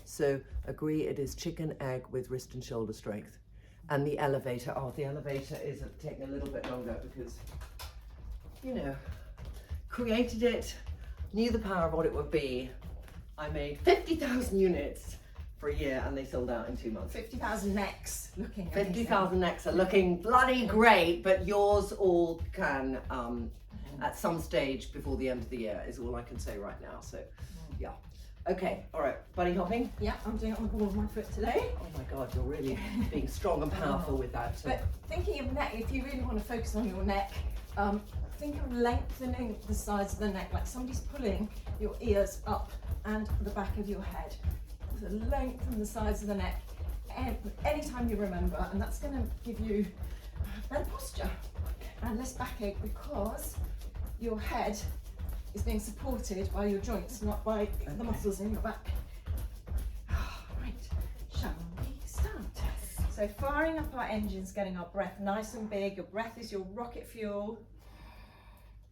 So agree it is chicken egg with wrist and shoulder strength. And the elevator, the elevator is taking a little bit longer because, you know, created it, knew the power of what it would be. I made 50,000 units for a year and they sold out in 2 months. 50,000 necks looking 50,000 necks are looking bloody great, but yours all can at some stage before the end of the year is all I can say right now. So yeah. Okay, all right, bunny hopping. Yeah, I'm doing it on the ball of my foot today. Oh my God, you're really being strong and powerful with that. But thinking of neck, if you really want to focus on your neck, think of lengthening the sides of the neck, like somebody's pulling your ears up and the back of your head. So lengthen the sides of the neck anytime you remember, and that's going to give you better posture and less backache because your head is being supported by your joints, not by the muscles in your back. Right, shall we start? So firing up our engines, getting our breath nice and big. Your breath is your rocket fuel.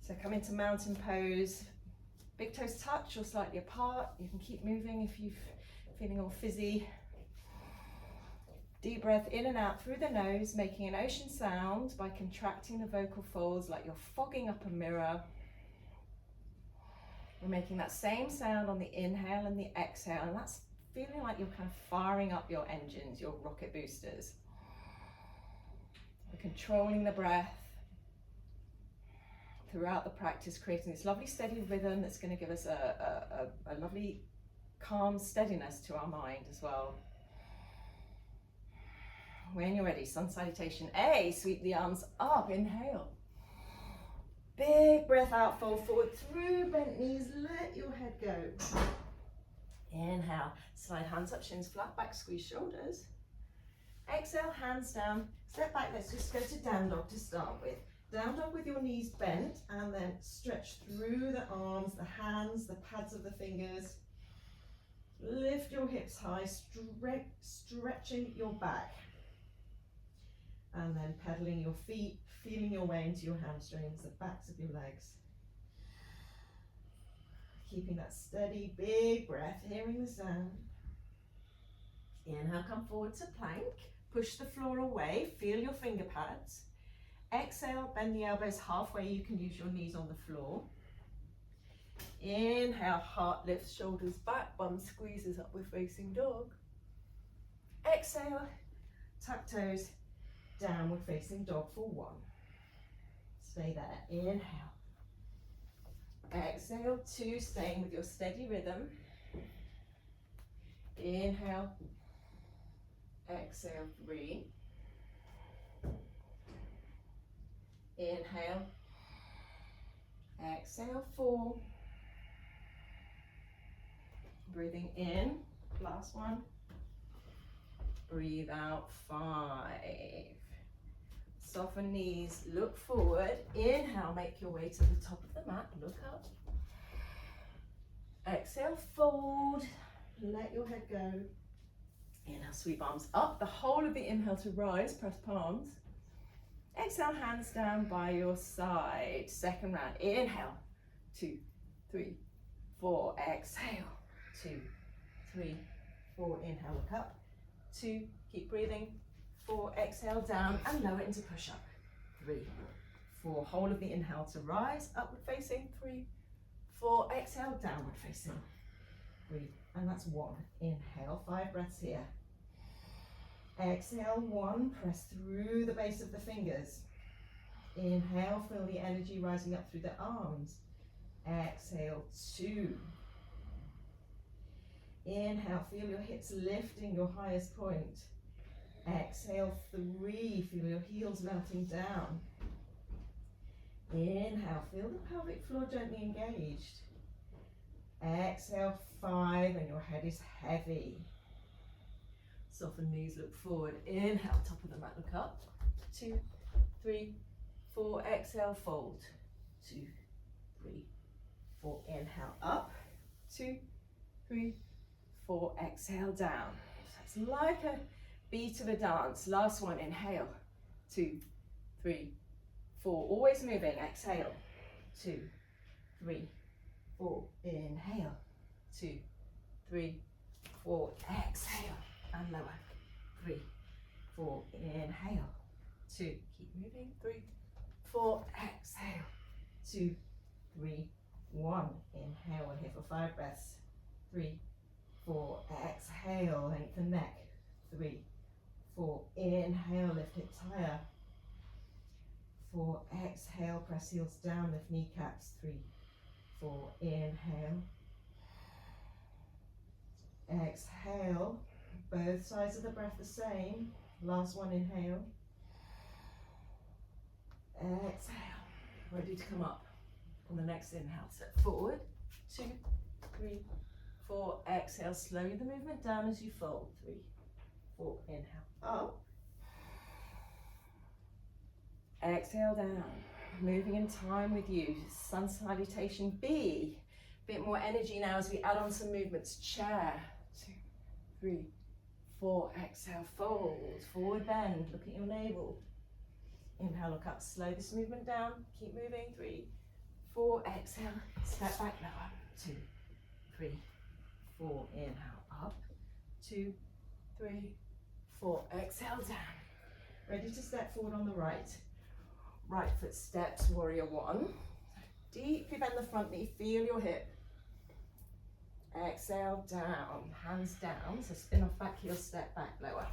So come into mountain pose. Big toes touch or slightly apart. You can keep moving if you're feeling all fizzy. Deep breath in and out through the nose, making an ocean sound by contracting the vocal folds like you're fogging up a mirror. We're making that same sound on the inhale and the exhale, and that's feeling like you're kind of firing up your engines, your rocket boosters. We're controlling the breath throughout the practice, creating this lovely steady rhythm that's going to give us a lovely calm steadiness to our mind as well. When you're ready, sun salutation A, sweep the arms up, inhale. Big breath out, fold forward through bent knees, let your head go. Inhale, slide hands up, shins flat, back, squeeze shoulders. Exhale, hands down, step back, let's just go to down dog to start with. Down dog with your knees bent and then stretch through the arms, the hands, the pads of the fingers. Lift your hips high, stretching your back. And then pedaling your feet, feeling your way into your hamstrings, the backs of your legs. Keeping that steady, big breath, hearing the sound. Inhale, come forward to plank. Push the floor away, feel your finger pads. Exhale, bend the elbows halfway. You can use your knees on the floor. Inhale, heart lifts, shoulders back, bum squeezes, upward facing dog. Exhale, tuck toes, downward facing dog for one. Stay there. Inhale. Exhale, two, staying with your steady rhythm. Inhale. Exhale, three. Inhale. Exhale, four. Breathing in, last one. Breathe out, five. Soften knees, look forward. Inhale, make your way to the top of the mat, look up. Exhale, fold, let your head go. Inhale, sweep arms up, the whole of the inhale to rise, press palms. Exhale, hands down by your side. Second round, inhale, 2, 3, 4, exhale, 2, 3, 4, inhale, look up. 2, keep breathing. 4, exhale down and lower into push-up. 3, 4, whole of the inhale to rise, upward facing. 3, 4, exhale, downward facing. Breathe, and that's 1. Inhale, 5 breaths here. Exhale, 1, press through the base of the fingers. Inhale, feel the energy rising up through the arms. Exhale, 2. Inhale, feel your hips lifting your highest point. Exhale, 3, feel your heels melting down. Inhale, feel the pelvic floor gently engaged. Exhale, 5, and your head is heavy. Soften knees, look forward. Inhale, top of the mat, look up. 2, 3, 4, exhale, fold. 2, 3, 4, inhale, up. 2, 3, 4, exhale, down. So it's like a beat of a dance. Last one, inhale. 2, 3, 4, always moving. Exhale. 2, 3, 4, inhale. 2, 3, 4, exhale, and lower. 3, 4, inhale. 2, keep moving. 3, 4, exhale. 2, 3, 1, inhale. We're here for 5 breaths. 3, 4, exhale, lengthen neck. 3, 4, inhale, lift hips higher. 4, exhale, press heels down, lift kneecaps. 3, 4, inhale. Exhale, both sides of the breath the same. Last one, inhale. Exhale, ready to come up. On the next inhale, step forward. 2, 3, 4, exhale, slowly the movement down as you fold. 3, 4, inhale, up. Exhale down, moving in time with you. Sun salutation B. Bit more energy now as we add on some movements. Chair. 2, 3, 4, exhale, fold. Forward bend, look at your navel. Inhale, look up, slow this movement down. Keep moving. 3, 4, exhale, step back lower. 2, 3, 4, inhale, up. 2, 3, 4, exhale down. Ready to step forward on the right. Right foot steps, warrior 1. Deeply bend the front knee, feel your hip. Exhale down, hands down, so spin off back heel, step back lower.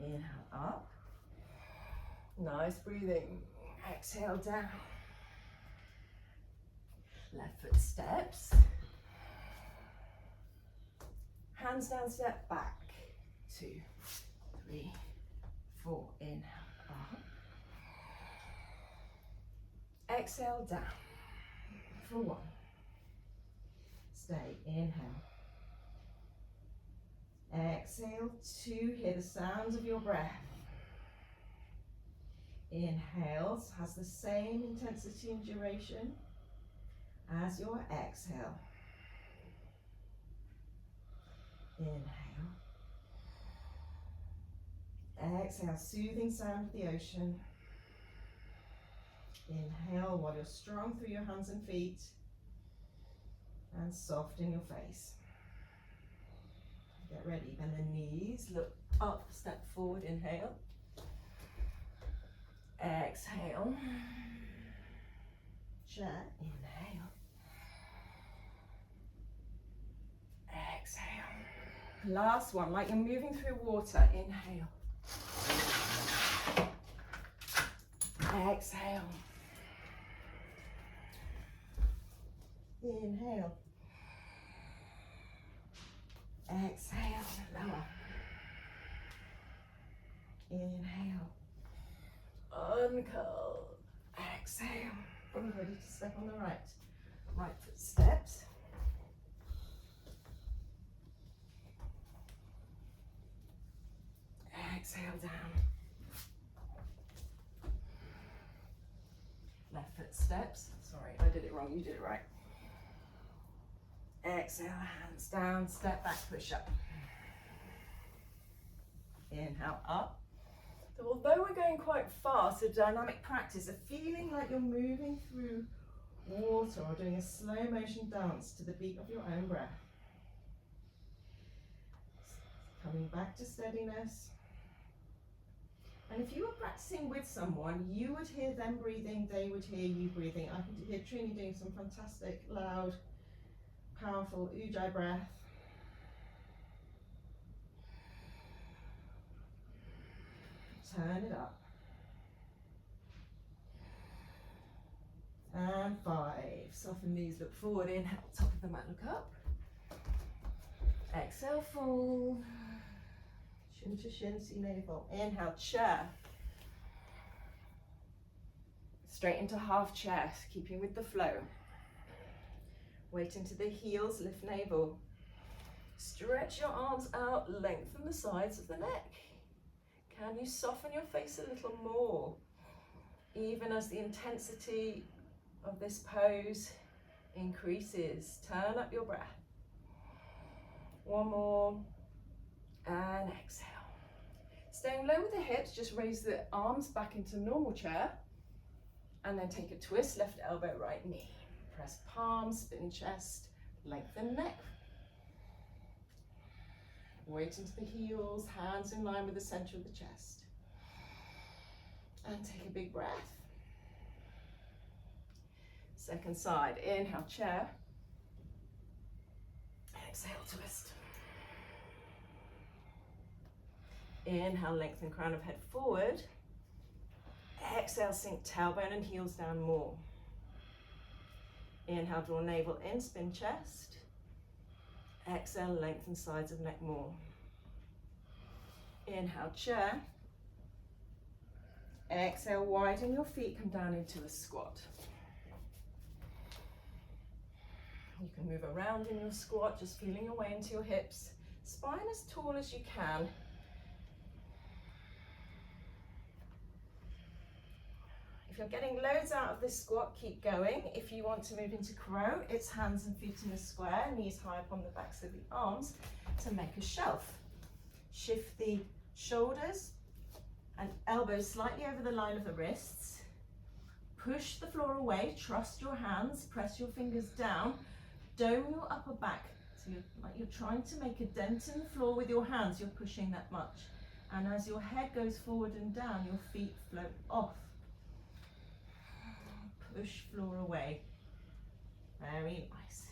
Inhale up. Nice breathing. Exhale down. Left foot steps. Hands down, step back. 2, 3, 4, inhale up. Exhale down for 1. Stay, inhale. Exhale, 2, hear the sounds of your breath. Inhales has the same intensity and duration as your exhale. Inhale. Exhale, soothing sound of the ocean. Inhale while you're strong through your hands and feet and soft in your face. Get ready, bend the knees, look up, step forward, inhale. Exhale. Chair, inhale. Exhale. Last one, like you're moving through water, inhale. Exhale. Inhale. Exhale, lower. Inhale. Uncurl. Exhale. And ready to step on the right. Right foot steps. Exhale down. Left foot steps. Sorry, I did it wrong. You did it right. Exhale, hands down, step back, push up. Inhale, up. So although we're going quite fast, a dynamic practice, a feeling like you're moving through water or doing a slow motion dance to the beat of your own breath. Coming back to steadiness. And if you were practicing with someone, you would hear them breathing, they would hear you breathing. I can hear Trinny doing some fantastic, loud, powerful Ujjayi breath. Turn it up. And 5. Soften knees, look forward, inhale, top of the mat, look up. Exhale, fold. Shin to shin, see navel. Inhale, chair. Straight into half chair, keeping with the flow. Weight into the heels, lift navel. Stretch your arms out, lengthen the sides of the neck. Can you soften your face a little more? Even as the intensity of this pose increases. Turn up your breath. One more. And exhale. Staying low with the hips, just raise the arms back into normal chair. And then take a twist, left elbow, right knee. Press palms, spin chest, lengthen neck. Weight into the heels, hands in line with the center of the chest. And take a big breath. Second side, inhale, chair. Exhale, twist. Inhale, lengthen crown of head forward. Exhale, sink tailbone and heels down more. Inhale, draw navel in, spin chest. Exhale, lengthen sides of neck more. Inhale, chair. Exhale, widen your feet, come down into a squat. You can move around in your squat, just feeling your way into your hips. Spine as tall as you can. If you're getting loads out of this squat, keep going. If you want to move into crow, it's hands and feet in a square, knees high up on the backs of the arms to make a shelf. Shift the shoulders and elbows slightly over the line of the wrists. Push the floor away, trust your hands, press your fingers down, dome your upper back. So you're trying to make a dent in the floor with your hands, you're pushing that much. And as your head goes forward and down, your feet float off. Push floor away. Very nice.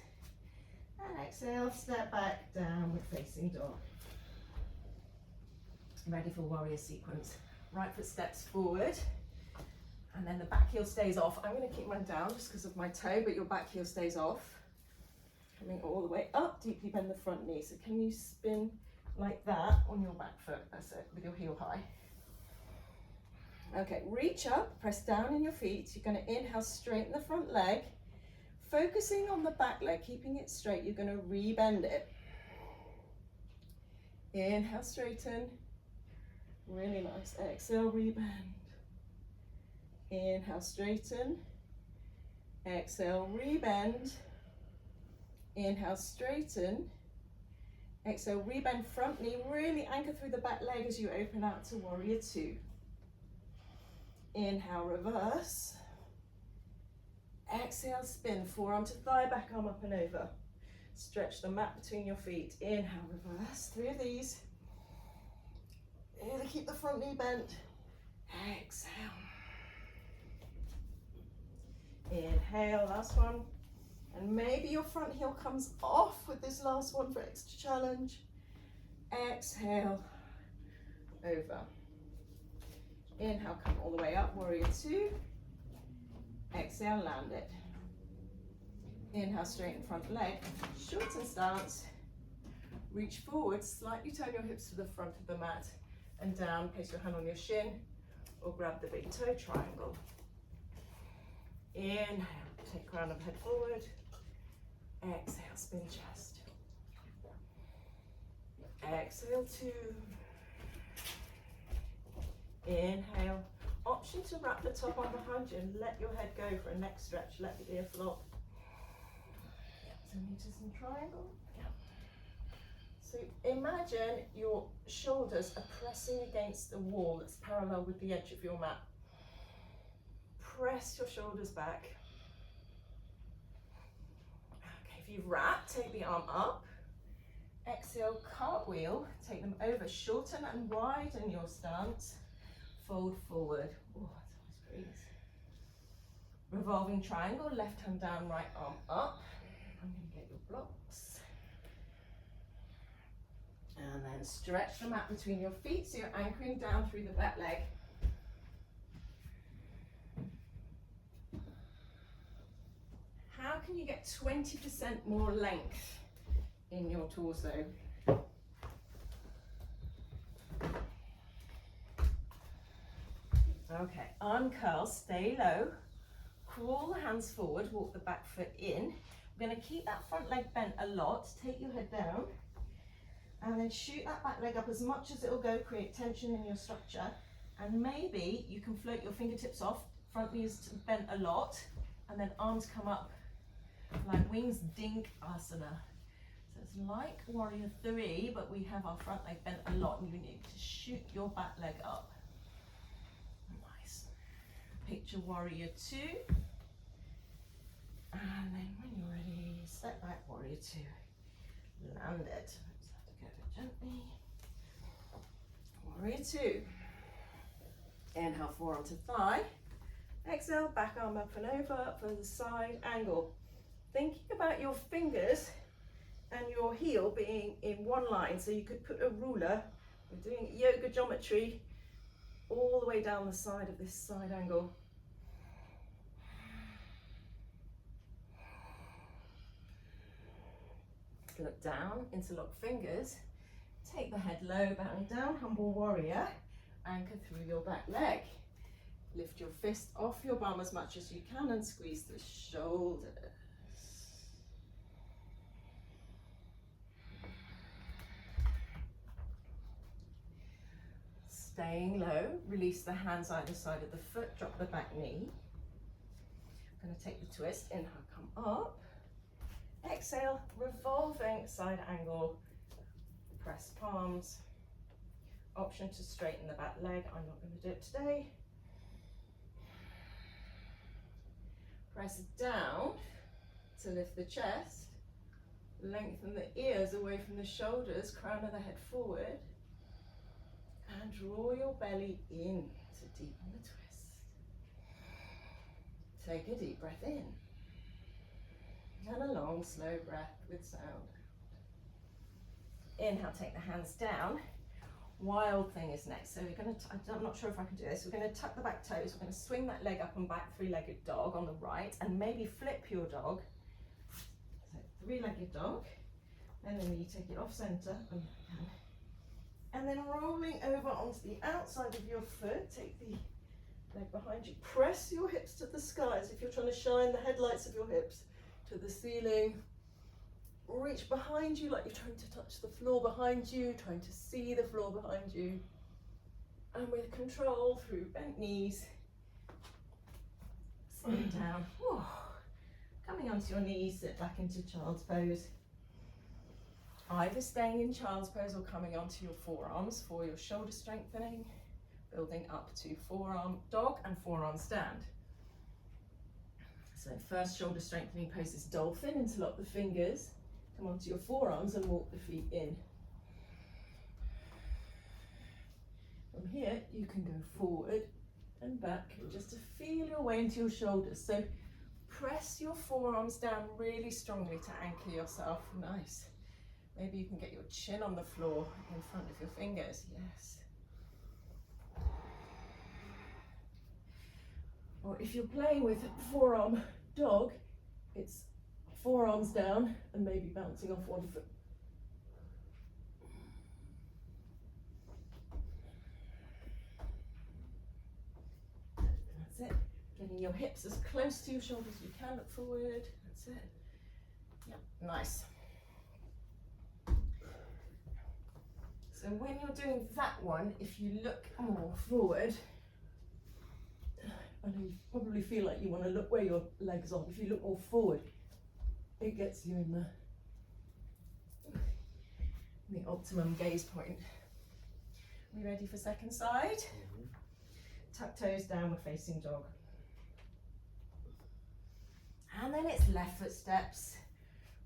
And exhale, step back, downward facing dog. Ready for warrior sequence. Right foot steps forward, and then the back heel stays off. I'm going to keep mine down just because of my toe, but your back heel stays off. Coming all the way up, deeply bend the front knee. So can you spin like that on your back foot? That's it, with your heel high. Okay, reach up, press down in your feet. You're going to inhale, straighten the front leg. Focusing on the back leg, keeping it straight, you're going to re-bend it. Inhale, straighten. Really nice. Exhale, rebend. Inhale, straighten. Exhale, rebend. Inhale, straighten. Exhale, rebend front knee. Really anchor through the back leg as you open out to warrior two. Inhale, reverse. Exhale, spin. Forearm to thigh, back arm up and over. Stretch the mat between your feet. Inhale, reverse. 3 of these. Here to keep the front knee bent. Exhale. Inhale, last one. And maybe your front heel comes off with this last one for extra challenge. Exhale, over. Inhale, come all the way up, warrior two. Exhale, land it. Inhale, straighten front leg, shorten stance. Reach forward, slightly turn your hips to the front of the mat and down, place your hand on your shin or grab the big toe triangle. Inhale, take crown of head forward. Exhale, spin chest. Exhale, two. Inhale, option to wrap the top arm behind you and let your head go for a neck stretch, let the ear flop. So meters and triangle. So imagine your shoulders are pressing against the wall that's parallel with the edge of your mat. Press your shoulders back. Okay, if you've wrapped, take the arm up. Exhale, cartwheel, take them over, shorten and widen your stance. Fold forward. Oh, that's a nice breeze. Revolving triangle, left hand down, right arm up. I'm going to get your blocks. And then stretch the mat between your feet so you're anchoring down through the back leg. How can you get 20% more length in your torso? Okay, uncurl, stay low, crawl the hands forward, walk the back foot in. We're going to keep that front leg bent a lot, take your head down, and then shoot that back leg up as much as it'll go, create tension in your structure. And maybe you can float your fingertips off, front knee is bent a lot, and then arms come up like wings, dink asana. So it's like warrior three, but we have our front leg bent a lot, and you need to shoot your back leg up. Nice. Picture warrior two. And then when you're ready, step back, warrior two. Land it. Let's have to get a gently. Warrior two. Inhale, forearm to thigh. Exhale, back arm up and over for the side angle. Thinking about your fingers and your heel being in one line, so you could put a ruler, we're doing yoga geometry, all the way down the side of this side angle. Look down, interlock fingers, take the head low, bowing down, humble warrior, anchor through your back leg. Lift your fist off your bum as much as you can and squeeze the shoulders. Staying low, release the hands either side of the foot, drop the back knee. I'm going to take the twist, inhale, come up. Exhale, revolving side angle, press palms. Option to straighten the back leg, I'm not going to do it today. Press down to lift the chest, lengthen the ears away from the shoulders, crown of the head forward, and draw your belly in to deepen the twist. Take a deep breath in, and a long, slow breath with sound. Inhale, take the hands down. Wild thing is next. So we're going to, I'm not sure if I can do this, we're going to tuck the back toes, we're going to swing that leg up and back, three-legged dog on the right, and maybe flip your dog. So three-legged dog, and then you take it off center, and then rolling over onto the outside of your foot, take the leg behind you, press your hips to the skies if you're trying to shine the headlights of your hips to the ceiling. Reach behind you like you're trying to touch the floor behind you, trying to see the floor behind you. And with control through bent knees, sit down. Whew. Coming onto your knees, sit back into child's pose. Either staying in child's pose or coming onto your forearms for your shoulder strengthening, building up to forearm dog and forearm stand. So first shoulder strengthening pose is dolphin, interlock the fingers. Come onto your forearms and walk the feet in. From here, you can go forward and back just to feel your way into your shoulders. So press your forearms down really strongly to anchor yourself. Nice. Maybe you can get your chin on the floor in front of your fingers. Yes. Or if you're playing with forearm dog, it's forearms down and maybe bouncing off one foot. That's it. Getting your hips as close to your shoulders as you can. Look forward. That's it. Yep, nice. So when you're doing that one, if you look more forward, I know you probably feel like you want to look where your legs are. If you look more forward, it gets you in the optimum gaze point. We ready for second side? Tuck toes down, we're facing dog. And then it's left foot steps.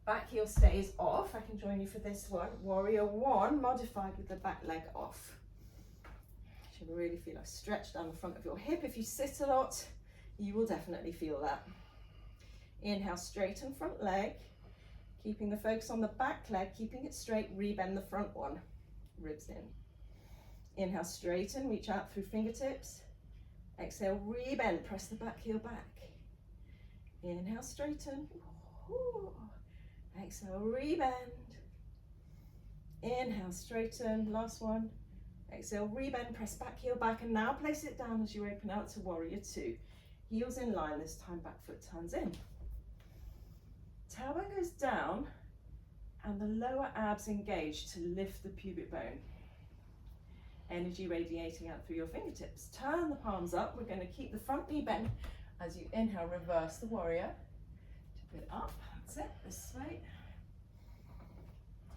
Back heel stays off. I can join you for this one. Warrior one, modified with the back leg off. You should really feel a stretch down the front of your hip. If you sit a lot, you will definitely feel that. Inhale, straighten front leg, keeping the focus on the back leg, keeping it straight, rebend the front one, ribs in. Inhale, straighten, reach out through fingertips. Exhale, rebend, press the back heel back. Inhale, straighten. Ooh. Exhale, rebend. Inhale, straighten, last one. Exhale, rebend, press back heel back, and now place it down as you open out to warrior two. Heels in line, this time back foot turns in. Tailbone goes down and the lower abs engage to lift the pubic bone. Energy radiating out through your fingertips. Turn the palms up. We're going to keep the front knee bent as you inhale, reverse the warrior. Tip it up, that's it, this way.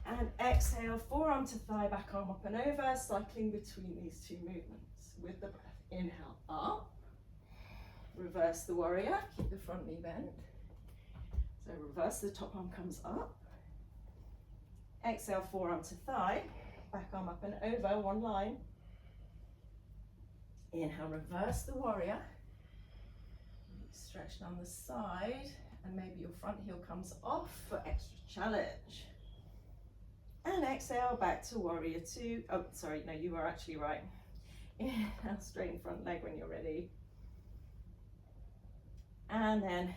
And exhale, forearm to thigh, back arm up and over, cycling between these two movements with the breath. Inhale, up. Reverse the warrior, keep the front knee bent. So reverse, the top arm comes up. Exhale, forearm to thigh. back arm up and over, one line. Inhale, reverse the warrior. Stretch down the side, and maybe your front heel comes off for extra challenge. And exhale, back to warrior two. Oh, sorry, no, you are actually right. Inhale, straighten front leg when you're ready. And then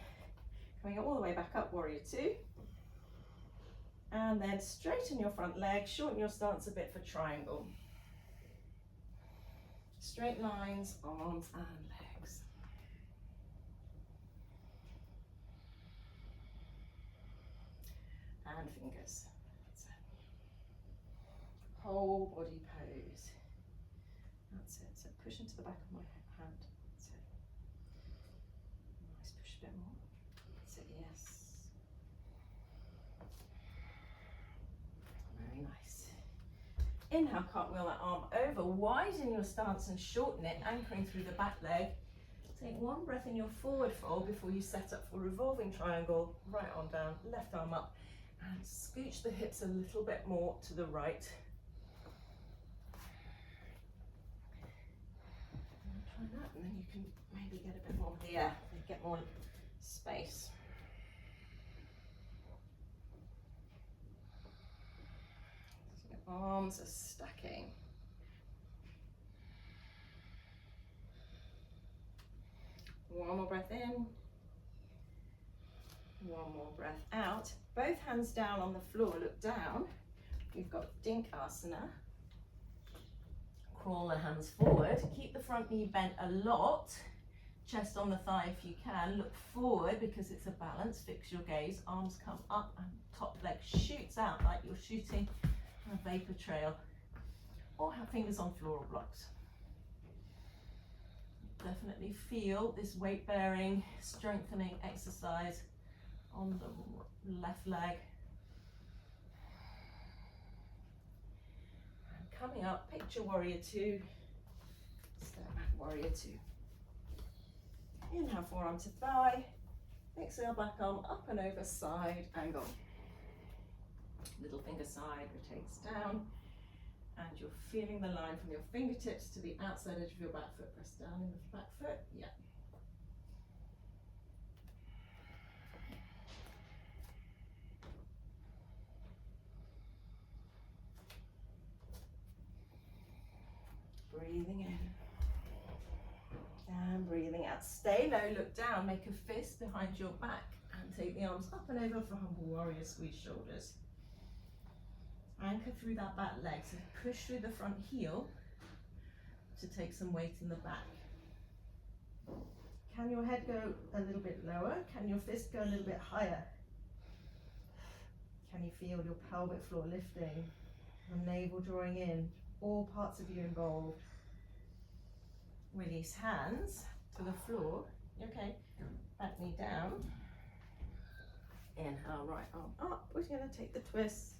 coming all the way back up, warrior two. And then straighten your front leg, shorten your stance a bit for triangle. Straight lines, arms and legs. And fingers. That's it. Whole body pose. That's it. So push into the back of my hand. That's it. Nice, push a bit more. That's it, yes. Very nice. Inhale, cartwheel that arm over, widen your stance and shorten it, anchoring through the back leg. Take one breath in your forward fold before you set up for revolving triangle. Right arm down, left arm up, and scooch the hips a little bit more to the right. Try that, and then you can maybe get a bit more here, get more space. Arms are stacking. One more breath in. One more breath out. Both hands down on the floor, look down. We've got Dinkasana. Crawl the hands forward. Keep the front knee bent a lot. Chest on the thigh if you can. Look forward because it's a balance. Fix your gaze. Arms come up and top leg shoots out like you're shooting a vapor trail, or have fingers on floral blocks. Definitely feel this weight bearing, strengthening exercise on the left leg. And coming up, picture warrior two, step back warrior two. Inhale, forearm to thigh, exhale, back arm up and over, side angle. Little finger side rotates down, and you're feeling the line from your fingertips to the outside edge of your back foot. Press down in the back foot, yeah. Breathing in and breathing out. Stay low, look down, make a fist behind your back, and take the arms up and over for humble warrior, squeeze shoulders. Anchor through that back leg, so push through the front heel to take some weight in the back. Can your head go a little bit lower? Can your fist go a little bit higher? Can you feel your pelvic floor lifting, the navel drawing in, all parts of you involved? Release hands to the floor. Okay, back knee down. Inhale, right arm up. We're going to take the twist.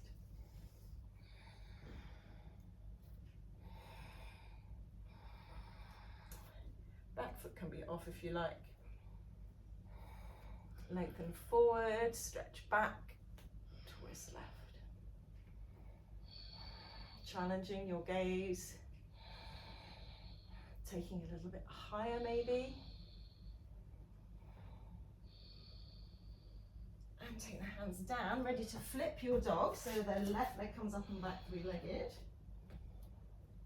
Back foot can be off if you like. Lengthen forward, stretch back, twist left. Challenging your gaze. Taking a little bit higher maybe. And take the hands down, ready to flip your dog. So the left leg comes up and back, three-legged.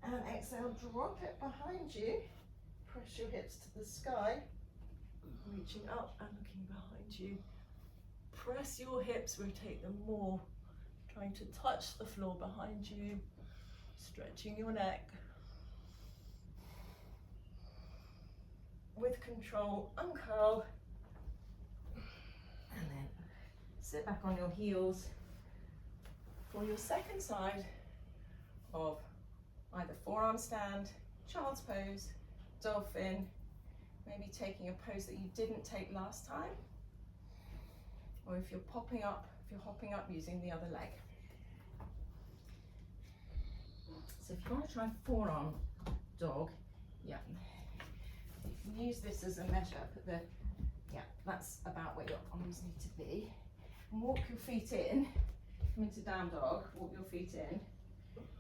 And exhale, drop it behind you. Press your hips to the sky, reaching up and looking behind you. Press your hips, rotate them more, trying to touch the floor behind you, stretching your neck. With control, uncurl, and then sit back on your heels for your second side of either forearm stand, child's pose, dolphin, maybe taking a pose that you didn't take last time, or if you're hopping up using the other leg. So if you want to try forearm dog, yeah, you can use this as a measure, but that's about where your arms need to be. And walk your feet in, come into down dog, walk your feet in,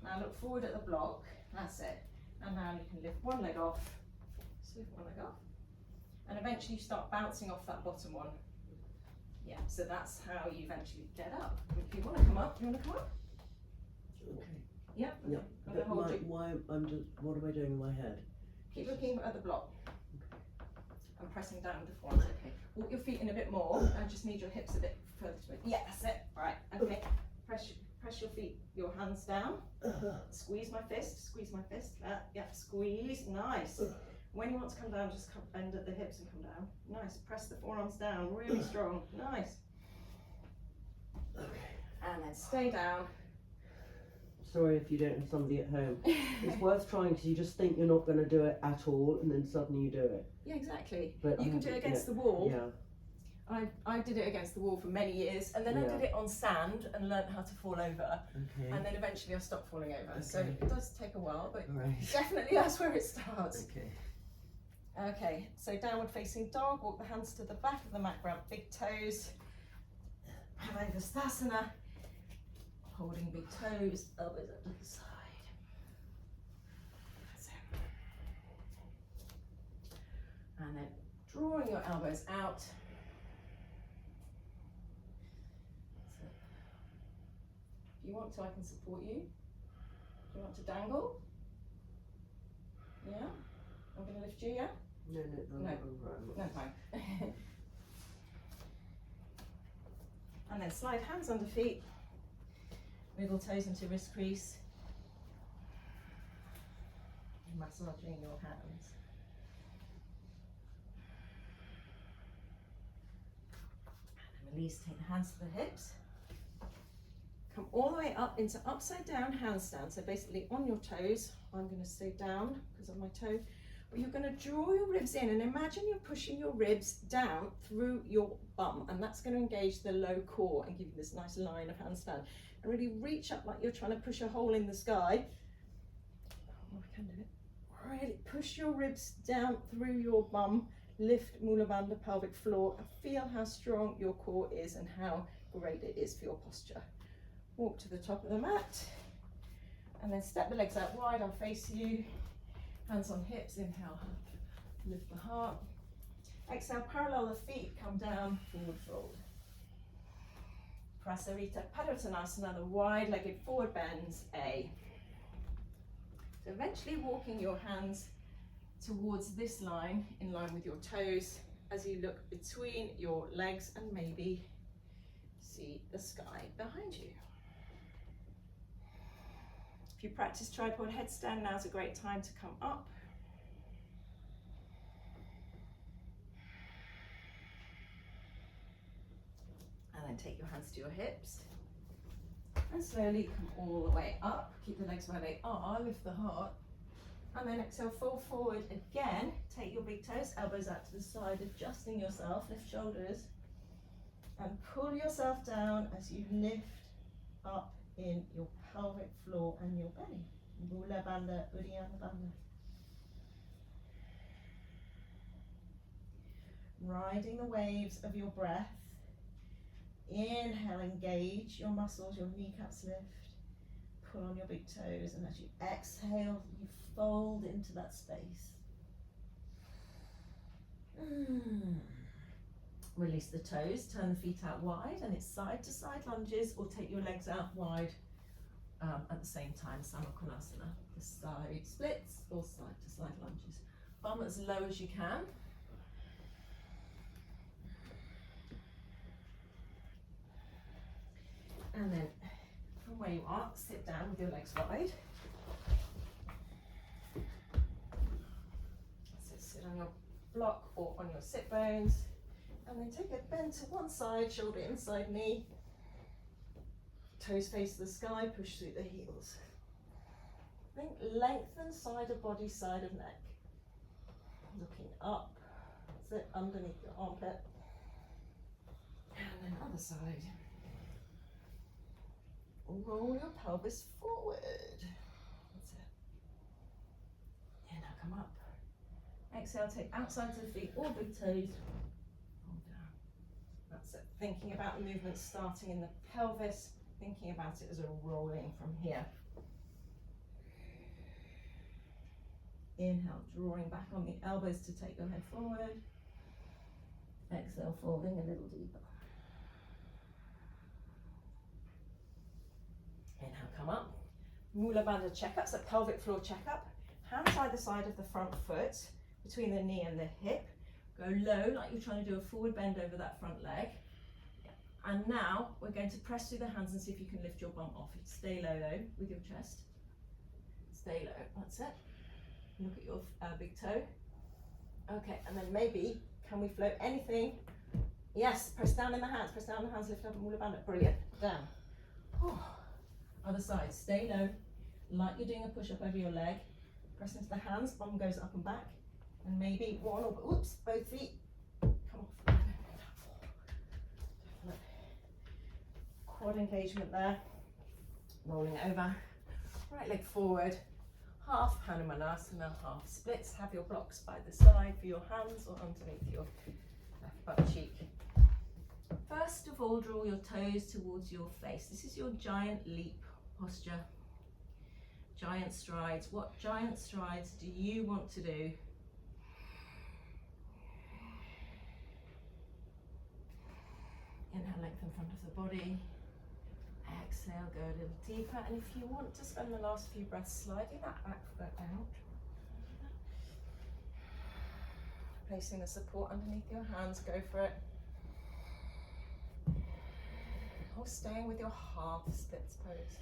Now look forward at the block. That's it. And now you can lift one leg off. Just lift one leg off. And eventually you start bouncing off that bottom one. Yeah, so that's how you eventually get up. If you want to come up, you want to come up? Okay. Yep. Yep. I'm gonna hold you. Why I'm just, what am I doing in my head? Keep looking at the block. I'm pressing down with the forearms. Okay. Walk your feet in a bit more. I just need your hips a bit further to it. Yeah, that's it. Right. Okay. Press your feet, your hands down. Squeeze my fist. Squeeze my fist. Yeah. Squeeze. Nice. When you want to come down, just bend at the hips and come down. Nice. Press the forearms down. Really strong. Nice. Okay. And then stay down. Sorry if you don't have somebody at home. It's worth trying because you just think you're not going to do it at all, and then suddenly you do it. Yeah, exactly. But you can do it against the wall. Yeah. I did it against the wall for many years, and then I did it on sand and learnt how to fall over. Okay. And then eventually I stopped falling over. Okay. So it does take a while, but Right. definitely that's where it starts. Okay. Okay, so downward facing dog, walk the hands to the back of the mat, grab big toes, Havavastasana, holding big toes, elbows up to the side. That's it. And then drawing your elbows out. That's it. If you want to, I can support you. Do you want to dangle? Yeah? I'm going to lift you, yeah? No. No, fine. And then slide hands under feet, wiggle toes into wrist crease, massaging your hands. And then release, take the hands to the hips. Come all the way up into upside down handstand. So basically on your toes, I'm going to stay down because of my toe. But you're going to draw your ribs in and imagine you're pushing your ribs down through your bum, and that's going to engage the low core and give you this nice line of handstand. And really reach up like you're trying to push a hole in the sky. Oh, I can do it. Really push your ribs down through your bum, lift Mula Bandha pelvic floor, and feel how strong your core is and how great it is for your posture. Walk to the top of the mat and then step the legs out wide. I'll face you. Hands on hips, inhale, lift the heart. Exhale, parallel the feet, come down, forward fold. Prasarita Padottanasana, the wide-legged forward bends, A. So eventually walking your hands towards this line, in line with your toes, as you look between your legs and maybe see the sky behind you. If you practice tripod headstand, now's a great time to come up. And then take your hands to your hips. And slowly come all the way up. Keep the legs where they are, lift the heart. And then exhale, fold forward again. Take your big toes, elbows out to the side, adjusting yourself, lift shoulders. And pull yourself down as you lift up in your pelvic floor and your belly. Mula Bandha, Uddiyana Bandha. Riding the waves of your breath. Inhale, engage your muscles, your kneecaps lift. Pull on your big toes, and as you exhale, you fold into that space. Release the toes, turn the feet out wide, and it's side to side lunges, or take your legs out wide at the same time, Samukonasana. The side splits or side to side lunges. Bum as low as you can. And then from where you are, sit down with your legs wide. So sit on your block or on your sit bones. And then take a bend to one side, shoulder inside knee. Toes face the sky, push through the heels. Think lengthen side of body, side of neck. Looking up. That's it, underneath your armpit. And then other side. Roll your pelvis forward. That's it. And now come up. Exhale, take outsides of the feet or big toes. Hold down. That's it. Thinking about the movement starting in the pelvis, thinking about it as a rolling from here. Inhale, drawing back on the elbows to take your head forward. Exhale, folding a little deeper. Inhale, come up. Mula Bandha checkup, so pelvic floor checkup. Hands either side of the front foot, between the knee and the hip. Go low, like you're trying to do a forward bend over that front leg. And now we're going to press through the hands and see if you can lift your bum off. Stay low though, with your chest. Stay low, that's it. Look at your big toe. Okay, and then maybe, can we float anything? Yes, press down in the hands, lift up and Mula Bandha. Brilliant, down. Oh. Other side, stay low, like you're doing a push-up over your leg. Press into the hands, bum goes up and back. And maybe one or, oops, both feet. Come off. Quad engagement there. Rolling over. Right leg forward. Half Hanumanasana, half splits. Have your blocks by the side for your hands or underneath your left butt cheek. First of all, draw your toes towards your face. This is your giant leap posture. Giant strides. What giant strides do you want to do? Inhale, lengthen front of the body. Exhale, go a little deeper. And if you want to spend the last few breaths sliding that back foot out, placing the support underneath your hands, go for it. Or staying with your half splits pose.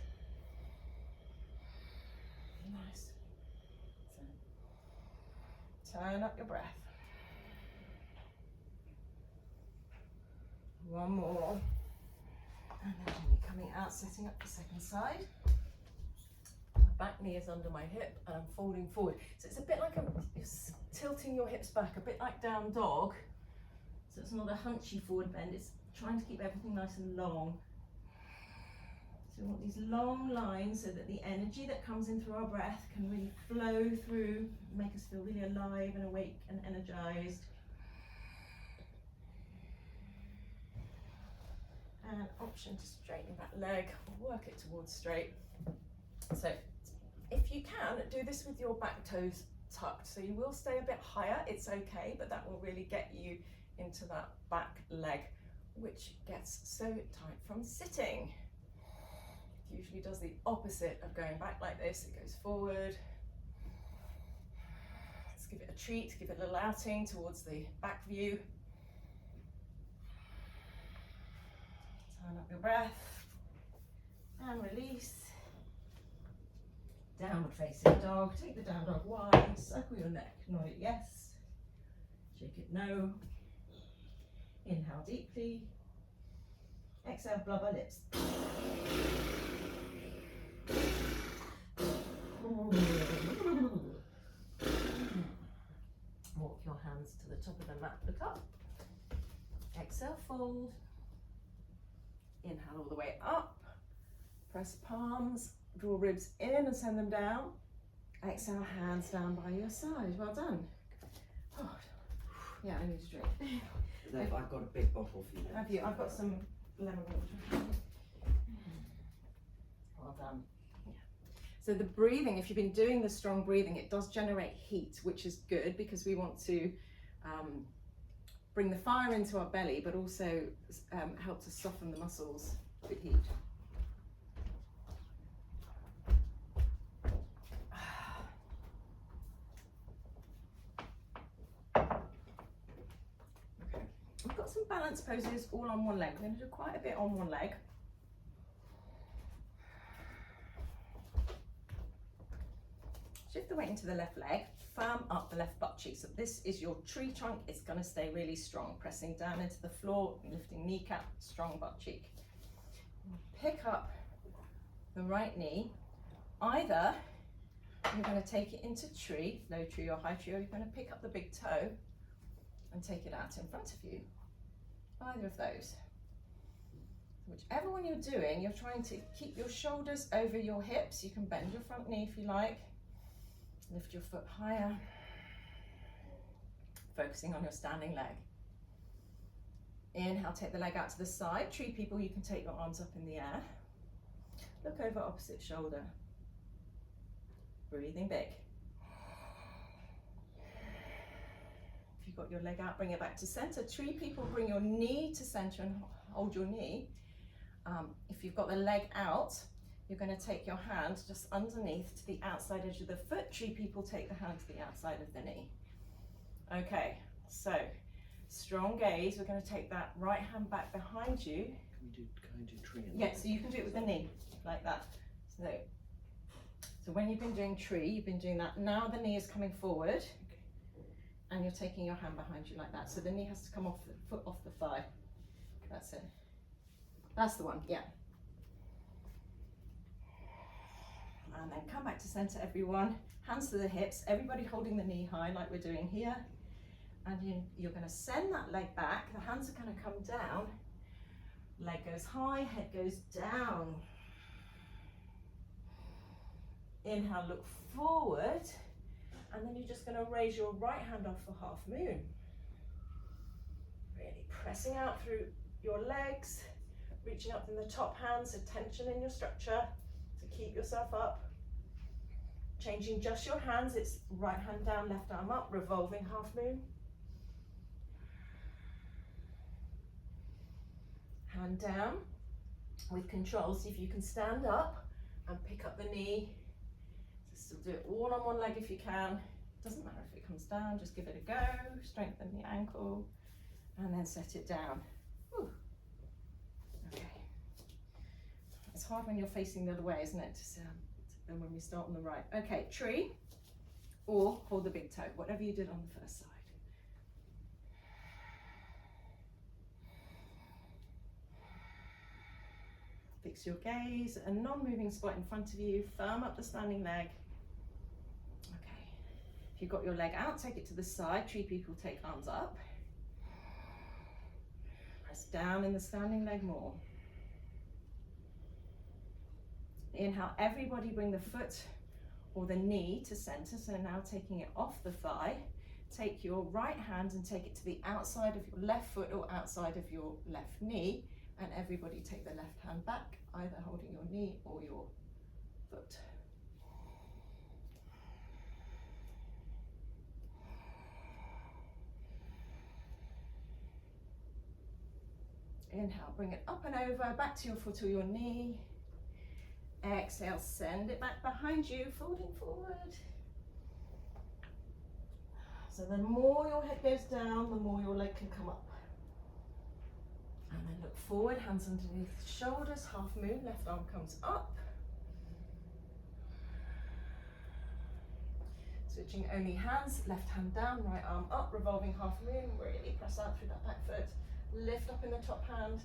Nice. So, turn up your breath. One more. And then when you're coming out, setting up the second side. My back knee is under my hip and I'm folding forward. So it's a bit like you're tilting your hips back, a bit like down dog. So it's not a hunchy forward bend, it's trying to keep everything nice and long. So we want these long lines so that the energy that comes in through our breath can really flow through, make us feel really alive and awake and energized. And option to straighten that leg, work it towards straight. So if you can, do this with your back toes tucked. So you will stay a bit higher, it's okay, but that will really get you into that back leg, which gets so tight from sitting. It usually does the opposite of going back like this, it goes forward. Let's give it a treat, give it a little outing towards the back view. Turn up your breath and release. Downward facing dog. Take the down dog wide. Circle your neck. Nod it yes. Shake it no. Inhale deeply. Exhale, blubber lips. Walk your hands to the top of the mat. Look up. Exhale, fold. Inhale all the way up, press palms, draw ribs in and send them down. Exhale, hands down by your side. Well done. Oh, yeah, I need a drink. I've got a big bottle for you. Have you? I've got some lemon water. Well done. Yeah. So the breathing, if you've been doing the strong breathing, it does generate heat, which is good because we want to bring the fire into our belly, but also help to soften the muscles with heat. Okay. We've got some balance poses all on one leg. We're going to do quite a bit on one leg. Shift the weight into the left leg. Firm up the left butt cheek. So this is your tree trunk. It's going to stay really strong. Pressing down into the floor, lifting kneecap, strong butt cheek. Pick up the right knee. Either you're going to take it into tree, low tree or high tree, or you're going to pick up the big toe and take it out in front of you. Either of those. Whichever one you're doing, you're trying to keep your shoulders over your hips. You can bend your front knee if you like. Lift your foot higher, focusing on your standing leg. Inhale, take the leg out to the side. Tree people, you can take your arms up in the air. Look over opposite shoulder. Breathing big. If you've got your leg out, bring it back to center. Tree people, bring your knee to center and hold your knee. If you've got the leg out, you're going to take your hand just underneath to the outside edge of the foot. Tree people, take the hand to the outside of the knee. Okay, so strong gaze. We're going to take that right hand back behind you. Can I do tree? Yeah, so you can do it with the knee, like that. So when you've been doing tree, you've been doing that. Now the knee is coming forward, and you're taking your hand behind you like that. So the knee has to come off the foot, off the thigh. That's it. That's the one, yeah. And then come back to center, everyone. Hands to the hips, everybody holding the knee high like we're doing here. And you're going to send that leg back. The hands are going to come down. Leg goes high, head goes down. Inhale, look forward. And then you're just going to raise your right hand off for half moon. Really pressing out through your legs. Reaching up in the top hand, so tension in your structure to keep yourself up. Changing just your hands, it's right hand down, left arm up, revolving half moon. Hand down with control. See if you can stand up and pick up the knee. Just do it all on one leg if you can. Doesn't matter if it comes down, just give it a go. Strengthen the ankle and then set it down. Whew. Okay. It's hard when you're facing the other way, isn't it? Then when we start on the right. Okay, tree or hold the big toe, whatever you did on the first side. Fix your gaze, a non-moving spot in front of you, firm up the standing leg. Okay, if you've got your leg out, take it to the side. Tree people, take arms up. Press down in the standing leg more. Inhale, everybody bring the foot or the knee to center. So now taking it off the thigh, take your right hand and take it to the outside of your left foot or outside of your left knee. And everybody take the left hand back, either holding your knee or your foot. Inhale, bring it up and over, back to your foot or your knee. Exhale, send it back behind you, folding forward. So the more your head goes down, the more your leg can come up. And then look forward, hands underneath the shoulders, half moon, left arm comes up. Switching only hands, left hand down, right arm up, revolving half moon, really press out through that back foot. Lift up in the top hand.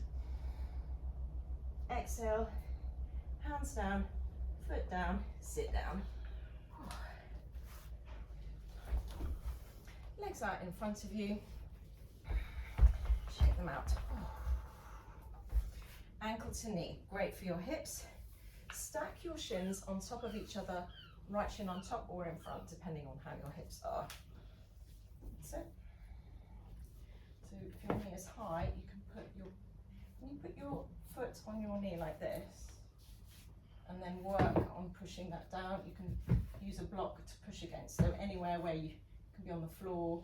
Exhale, hands down, foot down, sit down. Legs out in front of you. Shake them out. Ankle to knee, great for your hips. Stack your shins on top of each other, right shin on top or in front, depending on how your hips are. That's it. So if your knee is high, you can put your foot on your knee like this, and then work on pushing that down. You can use a block to push against, so anywhere where you can be on the floor,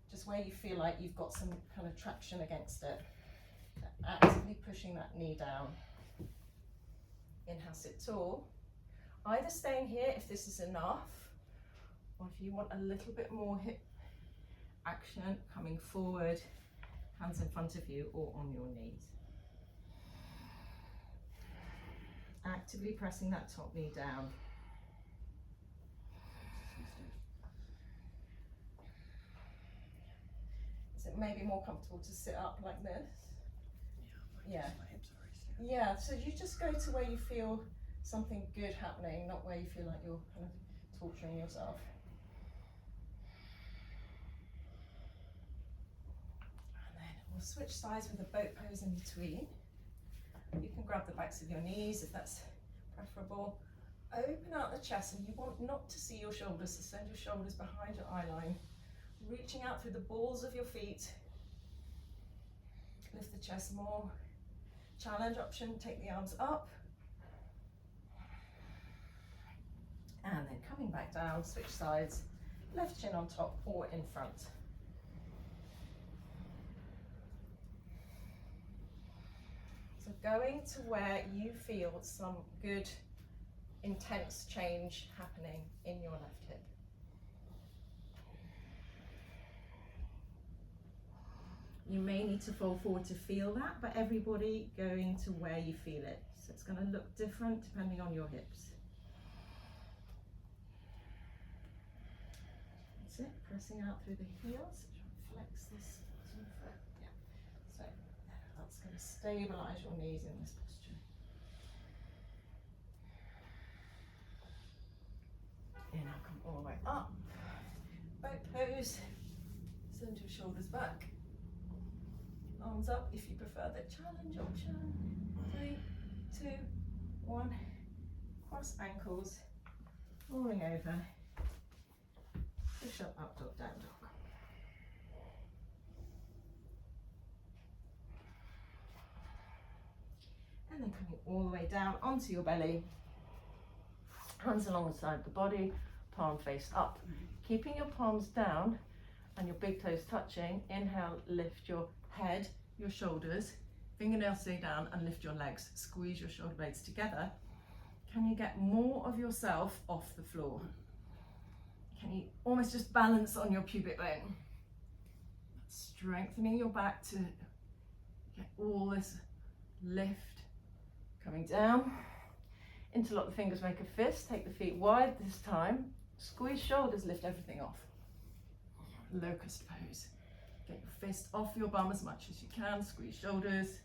just where you feel like you've got some kind of traction against it. Actively pushing that knee down. Inhale, sit tall. Either staying here if this is enough, or if you want a little bit more hip action, coming forward, hands in front of you or on your knees. Actively pressing that top knee down. Is it maybe more comfortable to sit up like this? Yeah. My hips are very stiff. Yeah, so you just go to where you feel something good happening, not where you feel like you're kind of torturing yourself. And then we'll switch sides with a boat pose in between. You can grab the backs of your knees if that's preferable. Open out the chest, and you want not to see your shoulders, so send your shoulders behind your eye line. Reaching out through the balls of your feet. Lift the chest more. Challenge option, take the arms up. And then coming back down, switch sides. Left shin on top or in front. going to where you feel some good, intense change happening in your left hip. You may need to fold forward to feel that, but everybody going to where you feel it. So it's going to look different depending on your hips. That's it, pressing out through the heels. Flex this to the foot. Yeah. So that's going to stabilize your knees in this posture. And now come all the way up. Boat pose. Send your shoulders back. Arms up if you prefer the challenge option. 3, 2, 1. Cross ankles. Rolling over. Push up, up dog, down dog. And then coming all the way down onto your belly. Hands alongside the body, palm face up. Keeping your palms down and your big toes touching. Inhale, lift your head, your shoulders, fingernails stay down, and lift your legs. Squeeze your shoulder blades together. Can you get more of yourself off the floor? Can you almost just balance on your pubic bone? Strengthening your back to get all this lift. Coming down. Interlock the fingers, make a fist. Take the feet wide this time. Squeeze shoulders, lift everything off. Locust pose. Get your fist off your bum as much as you can. Squeeze shoulders.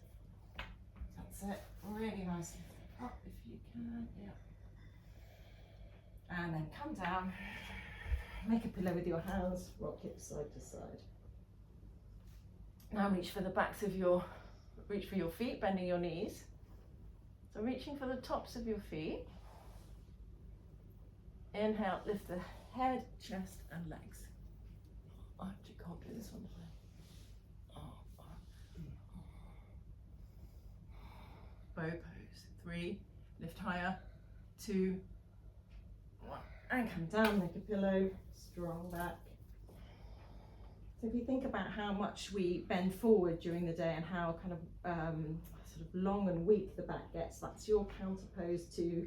That's it. Really nice. Up if you can. Yeah. And then come down. Make a pillow with your hands. Rock hips side to side. Now reach for the backs of your, reach for your feet, bending your knees. So reaching for the tops of your feet. Inhale, lift the head, chest, and legs. I actually can't do this one today. Bow pose. 3, lift higher. 2, 1, and come down, make a pillow, strong back. So if you think about how much we bend forward during the day and how kind of sort of long and weak the back gets, that's your counter pose to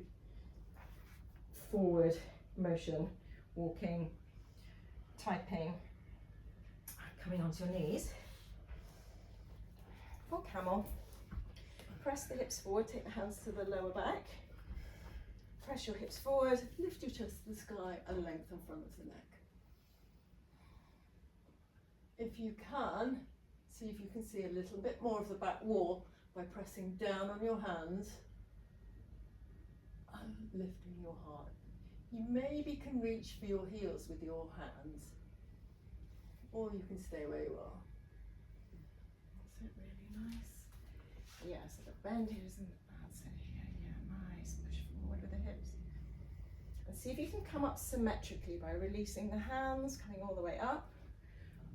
forward motion, walking, typing, coming onto your knees. For camel, press the hips forward, take the hands to the lower back, press your hips forward, lift your chest to the sky and lengthen front of the neck. If you can, see if you can see a little bit more of the back wall by pressing down on your hands and lifting your heart. You maybe can reach for your heels with your hands, or you can stay where you are. That's it, really nice. Yeah, so the bend here isn't, that's it here, yeah, nice. Push forward with the hips. And see if you can come up symmetrically by releasing the hands, coming all the way up.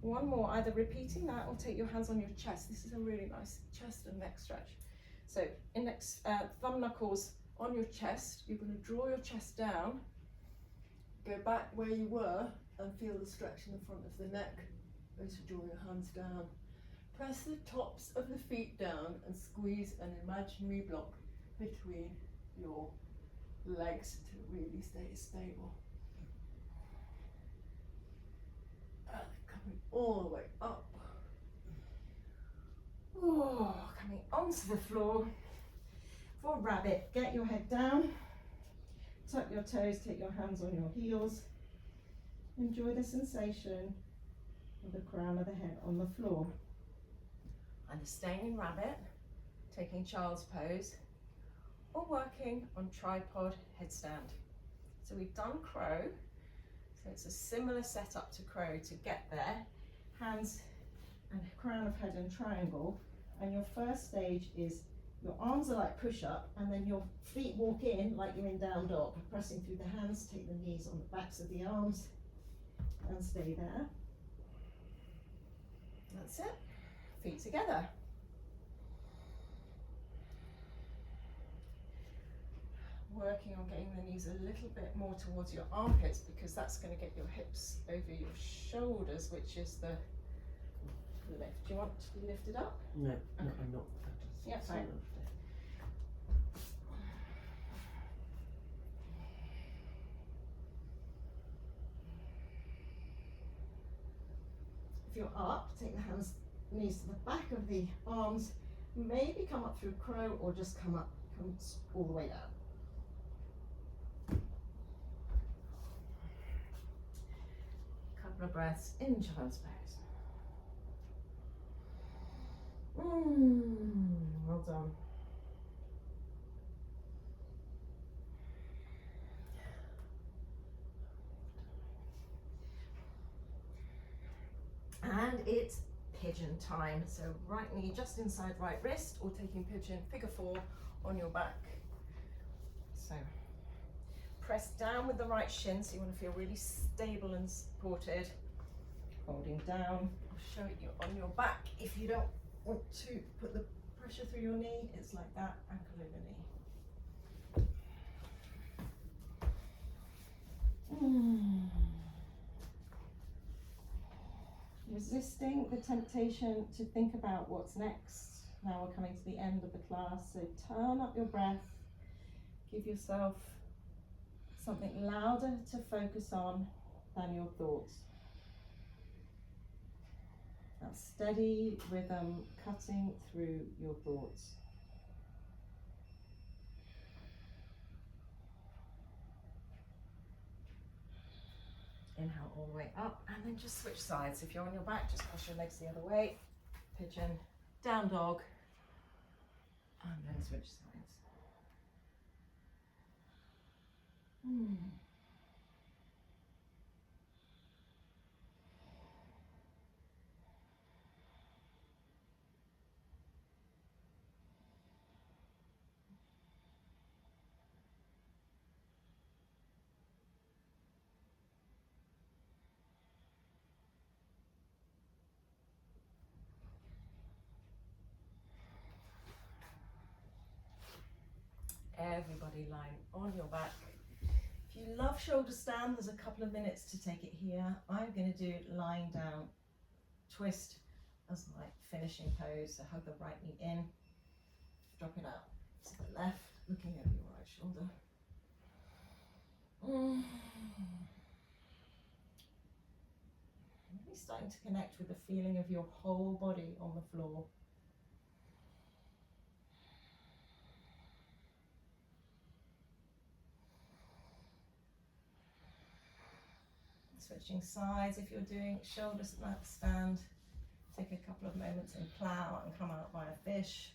One more, either repeating that or take your hands on your chest. This is a really nice chest and neck stretch. So index, thumb knuckles on your chest. You're going to draw your chest down, go back where you were and feel the stretch in the front of the neck. Also draw your hands down. Press the tops of the feet down and squeeze an imaginary block between your legs to really stay stable. And coming all the way up. Oh, coming onto the floor. For rabbit, get your head down, tuck your toes, take your hands on your heels. Enjoy the sensation of the crown of the head on the floor. Either staying in rabbit, taking child's pose, or working on tripod headstand. So we've done crow, so it's a similar setup to crow to get there. Hands and crown of head and triangle, and your first stage is your arms are like push up, and then your feet walk in like you're in down dog, pressing through the hands, take the knees on the backs of the arms, and stay there. That's it. Feet together. Working on getting the knees a little bit more towards your armpits, because that's going to get your hips over your shoulders, which is the lift. Do you want to be lifted up? No, no, I'm not. Yeah, fine. If you're up, take the hands, knees to the back of the arms, maybe come up through crow or just come all the way down. Couple of breaths in child's pose. Well done. And it's pigeon time. So right knee just inside right wrist, or taking pigeon, figure 4 on your back. So press down with the right shin, so you want to feel really stable and supported. Holding down. I'll show you on your back if you don't want to put the pressure through your knee. It's like that, ankle over knee. Resisting the temptation to think about what's next. Now we're coming to the end of the class, so turn up your breath. Give yourself something louder to focus on than your thoughts. That steady rhythm cutting through your thoughts. Inhale all the way up, and then just switch sides. If you're on your back, just cross your legs the other way. Pigeon, down dog, and then switch sides. Everybody lying on your back. If you love shoulder stand, there's a couple of minutes to take it here. I'm going to do lying down twist as my finishing pose. So hug the right knee in, drop it out to the left, looking over your right shoulder. Really starting to connect with the feeling of your whole body on the floor. Switching sides. If you're doing shoulder stand, take a couple of moments and plow and come out by a fish.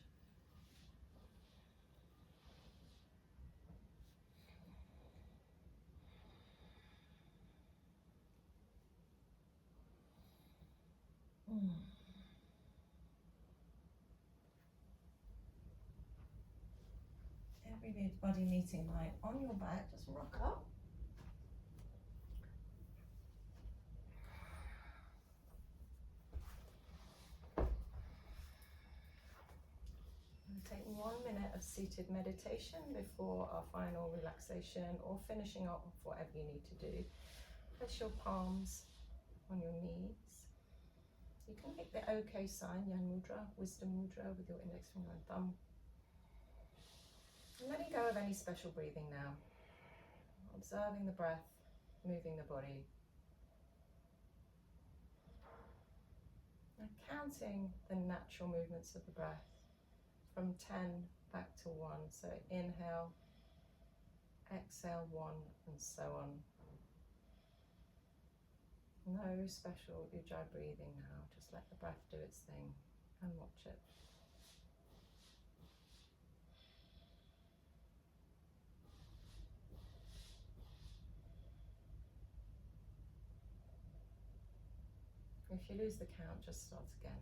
Everybody meeting line on your back, just rock up. Take 1 minute of seated meditation before our final relaxation or finishing up whatever you need to do. Place your palms on your knees. You can make the OK sign, Yan Mudra, Wisdom Mudra, with your index finger and thumb. And letting go of any special breathing now. Observing the breath, moving the body. And counting the natural movements of the breath. From 10 back to 1, so inhale, exhale 1, and so on. No special ujjayi breathing now, just let the breath do its thing and watch it. If you lose the count, just start again.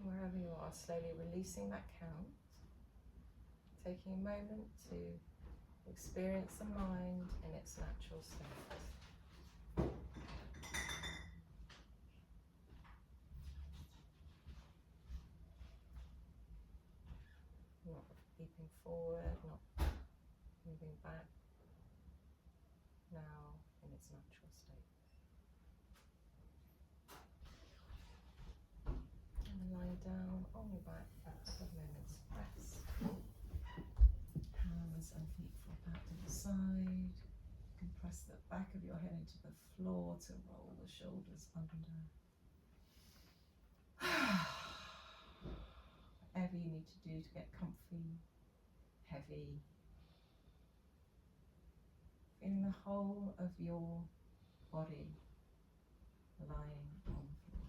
Wherever you are, slowly releasing that count, taking a moment to experience the mind in its natural state. Keeping forward, not moving back. Now in its natural state. And then lying down on your back for a couple of moments. Rest. Hands and feet flop out to the side. You can press the back of your head into the floor to roll the shoulders under. Whatever you need to do to get comfy, heavy. Feeling the whole of your body lying on the floor.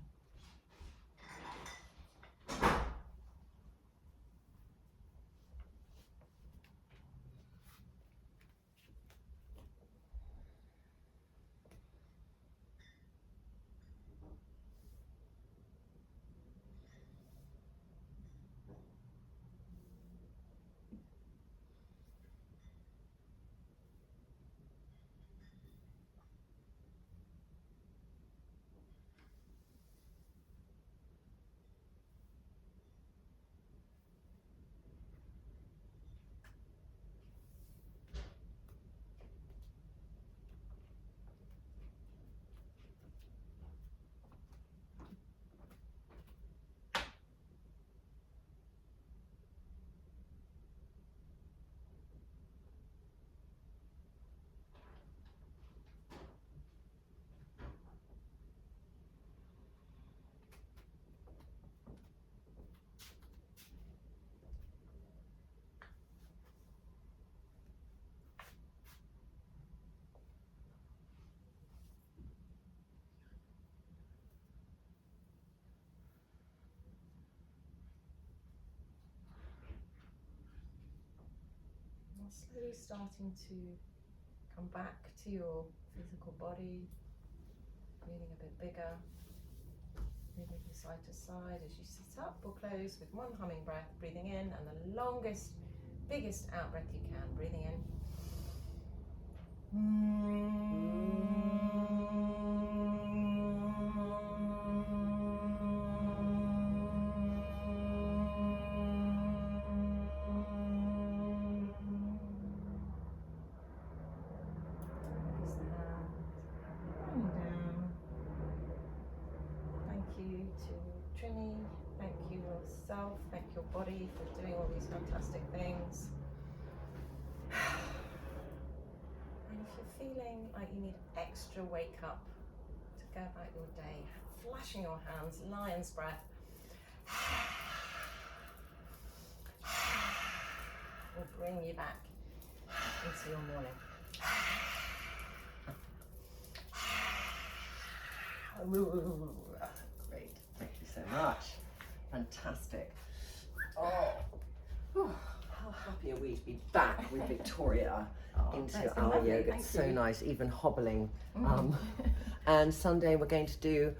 Slowly starting to come back to your physical body, breathing a bit bigger, moving from side to side as you sit up or close with one humming breath, breathing in, and the longest, biggest out breath you can, breathing in. Thank you to Trinny, thank you yourself, thank your body for doing all these fantastic things. And if you're feeling like you need extra wake up to go about your day, flashing your hands, lion's breath, will bring you back into your morning. Great, thank you so much. Fantastic. Oh, how happy are we to be back with Victoria into our yoga. It's so nice, even hobbling. And Sunday we're going to do